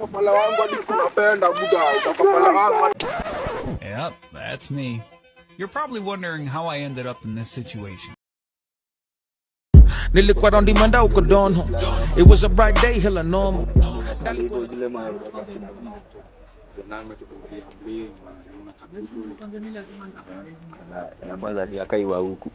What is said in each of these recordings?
Kafala wangu hadi sikunapenda buda. Kafala wangu. Yep, that's me. You're probably wondering how I ended up in this situation. Nilikuwa round Manda uko dono. It was a bright day, hella normal. Na kwanza ni akaiwa huku.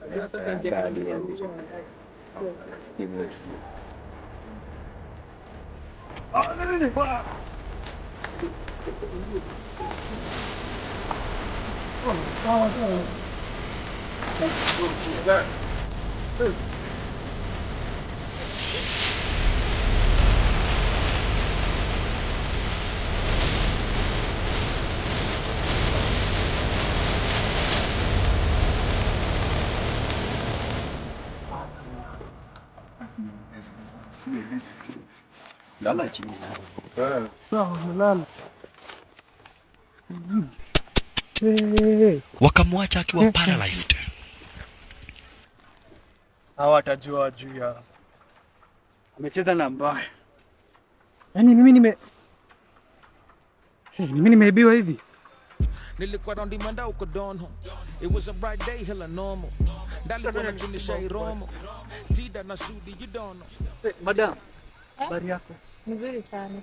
Lala chini. Lala. Wakamwacha akiwa paralyzed. Hawatajua juu ya amecheza na mbaya. Yaani mimi nimeibiwa hivi. Nilikuwa round Manda uko dono. It was a bright day, hella normal. Dalikuwa na tunisha iromo. Tida na Sudi, you don't know. Madam, habari yako? Mzuri sana.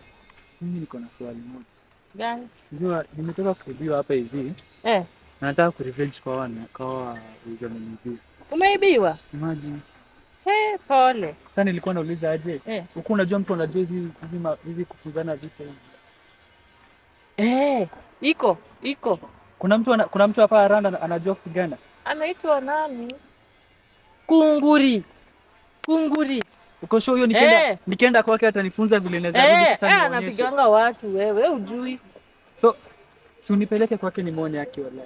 Mimi niko na swali moja. Gani? Unajua nimetoka kuibiwa hapa hivi. Na nataka kurevenge kwa wizao nimeibiwa. Umeibiwa? Imagine. Pole. Sasa nilikuwa nauliza aje? Huko unajua mtu anajua hizi kufunzana vitu hivi. Iko. Kuna mtu hapa Aranda anajua kupigana. Anaitwa nani? Kunguri. Uko show hiyo nikienda kwake atanifunza vile naweza rudi sasa nionyeshe. Anapiganga watu wewe hujui. So si unipeleke kwake nimuone yake wala.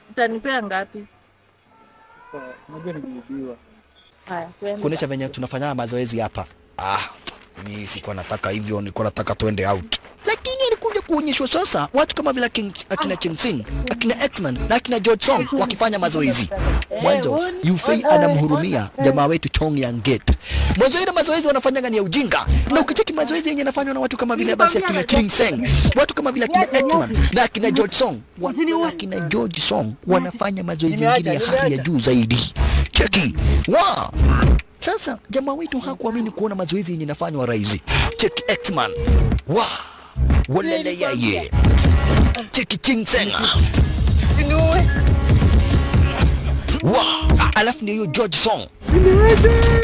Utanipea ngapi? Sasa unajua nimeibiwa. Haya, twende. Kuonesha venye tunafanya mazoezi hapa. Mimi sikuwa nataka hivyo, nilikuwa nataka tuende out. Lakini ilikuja kuonyeshwa sasa watu kama vile akina Chingsing, akina X-Man na akina George Song wakifanya mazoezi. Mwanzo Yufei anamhurumia jamaa wetu Chong Yang Get. Mwanzo ile mazoezi wanafanyanga ni ya ujinga. Na ukicheki mazoezi yenye yanafanywa na watu kama vile basi akina Chingsing, watu kama vile akina X-Man na akina George Song, akina George Song wanafanya mazoezi mengine ya hali ya juu zaidi. Cheki. Wow! Sasa jamaa wetu hakuamini kuona mazoezi yenye yanafanywa raizi. Cheki X-Man. Wow! Walele yeye. Cheki Chingseng. Sinuwe. Wow! Alafu ndio George Song.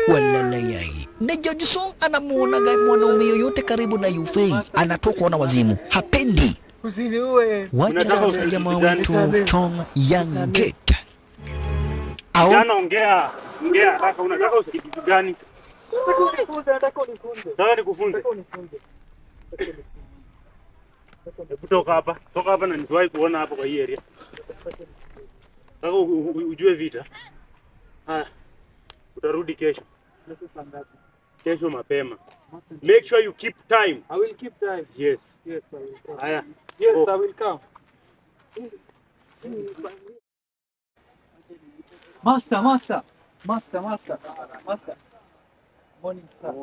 Walele yeye. Na George Song anamuona mwanaume yoyote karibu na Yufei anatokwa na wazimu. Hapendi. Usiniue. Wacha sasa jamaa wetu Chong Yang Get. Jana ongea haraka, unataka usikizi gani? Nataka unifunze. Nataka nikufunze. Toka hapa na nisiwahi kuona hapo kwa hii area. Nataka ujue vita. Utarudi kesho. Kesho mapema. Make sure you keep time. I will keep time. Yes. Yes, I will come. Haya. Yes, I will come. Master. Morning sir.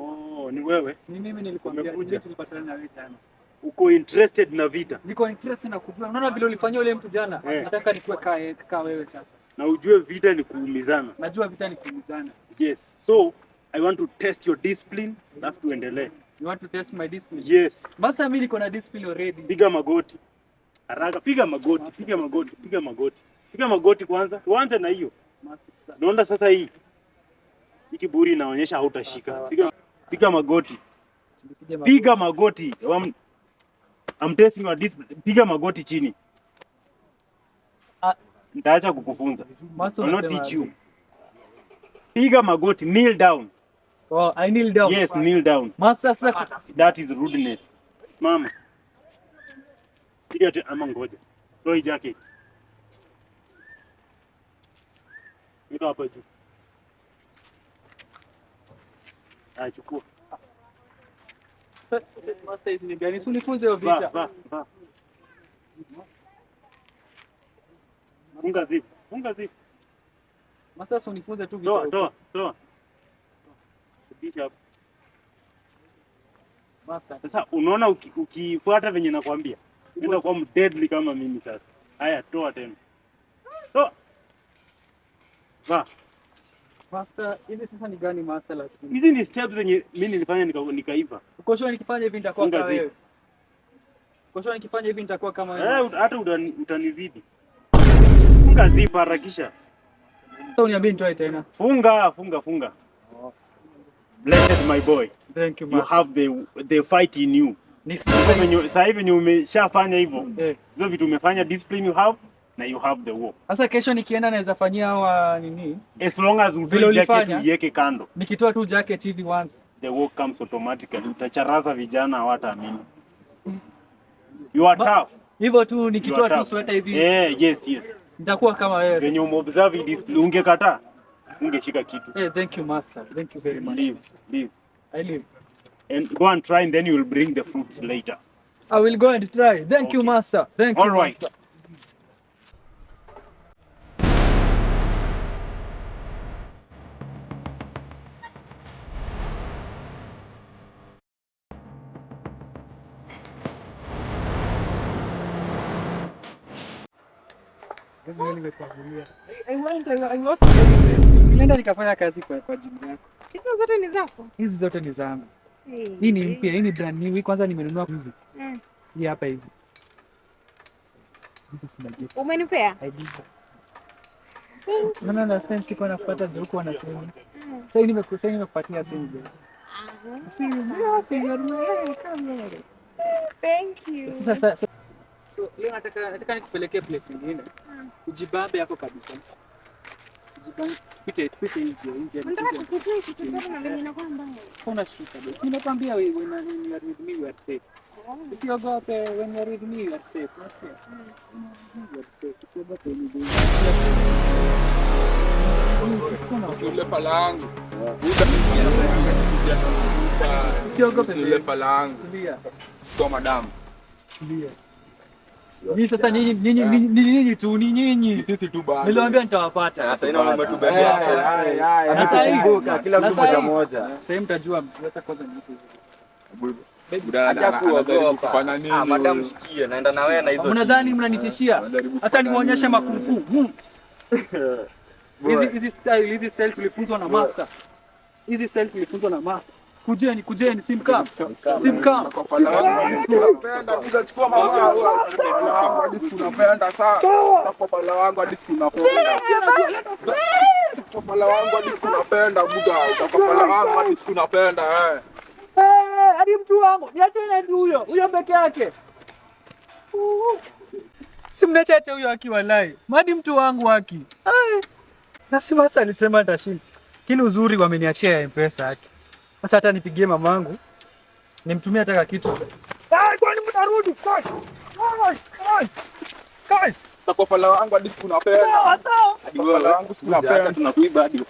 Ni wewe? Ni mimi nilikwambia tulipatana na wewe jana. Uko interested na vita? Niko interested na kujua. Unaona vile ulifanyia yule mtu jana? Nataka nikuwe kama wewe sasa. Na ujue vita ni kuumizana. Najua vita ni kuumizana. Yes. So, I want to test your discipline. Alafu tuendelee. You want to test my discipline? Yes. Master, mimi niko na discipline already. Piga magoti. Haraka, piga magoti kwanza. Tuanze na hiyo. Naona sasa hii kiburi inaonyesha hautashika. Piga magoti. Piga magoti. I'm testing your discipline. Piga magoti chini. Nitaacha kukufunza. I'll not teach you. Piga magoti, kneel down. Oh, I kneel down. Yes, kneel down. Master, sasa. That is rudeness. Mama. Piga ama ngoja. Toa jacket. Niko hapa juu. Chukua. Master, hizi ni gani? Unifunze hiyo vita. Va. Funga zip. Master, unifunze tu vita. Toa. Bisha hapo. Master. Sasa unaona ukifuata venye nakwambia, nenda kwa deadly kama mimi sasa. Haya, toa tena. Toa. Va. Master, hivi sasa ni gani master lakini? Hizi ni steps zenye mimi nilifanya nikaiva. Uko sure nikifanya hivi nitakuwa Funga kama zip. wewe? Uko sure nikifanya hivi nitakuwa kama wewe? Hata utanizidi. Funga zip harakisha. Sasa uniambie nitoe tena. Funga. Blessed my boy. Thank you You master. have the fight in you. Sasa hivi umeshafanya hivyo. Hizo vitu umefanya, discipline you have na you have the war. Sasa kesho nikienda naweza fanyia hawa nini? As long as you jacket uiweke kando. Nikitoa tu jacket hivi once. The war comes automatically. Utacharaza vijana hawataamini. You are tough. Hivyo tu nikitoa tu sweater hivi. Yes. Nitakuwa kama wewe. When you observe discipline, ungekataa. Ungeshika kitu. Thank you master. Thank you very much. Leave. I leave. And go and try and then you will bring the fruits later. I will go and try. Thank you master. Thank you master. Nilienda nikafanya kazi kwa jini yako. Hizo zote ni zako? Hizi zote ni zangu. Hii ni mpya, hii ni brand new. Hii kwanza nimenunua juzi. Hii hapa hivi. This is my gift. Umenipea? I did. No, last time sikuwa nakupata juu kwa na simu. Sasa nimekupatia simu leo. Thank you. Sasa so leo nataka nikupelekee place nyingine. Ujibambe yako kabisa. Ujibambe pite nje. Nataka kukutoa kitu chako na mimi nakuwa mbaya. Kuna shida basi. Nimekwambia when you are with me you are safe. Usiogope, when you are with me you are safe. You are safe. Usiogope ni Usile falangu. Usiogope. Usile falangu. Tulia. Kwa madam. Tulia. Ni sasa nyinyi tu ni nyinyi. Sisi tu bado. Niliwaambia nitawapata. Sasa ina umetubebea hapo. Sasa Kila mtu moja moja. Sasa mtajua hata kwanza ni Acha kuogopa. Madam sikia, naenda na wewe na hizo. Mnadhani mnanitishia? Hata niwaonyeshe makunfu. Hizi style tulifunzwa na master. Kujeni simkam. Unapenda kuchukua mama. Hadi siku unapenda sana. Tapala wangu hadi siku unapenda. Tapala wangu hadi siku unapenda buda. Tapala wangu hadi siku unapenda hadi mtu wangu. Niachane tu huyo peke yake. Simnachache huyo akiwa live. Hadi mtu wangu haki. Nasema sasa alisema atashinda. Kile uzuri wameniachia M-Pesa yake. Acha hata nipigie mamangu. Nimtumie hata kitu. Kwani mtarudi? Guys. Tapala wangu hadi siku unapenda. Sawa. Tapala wangu siku unapenda. Tunakuiba hadi.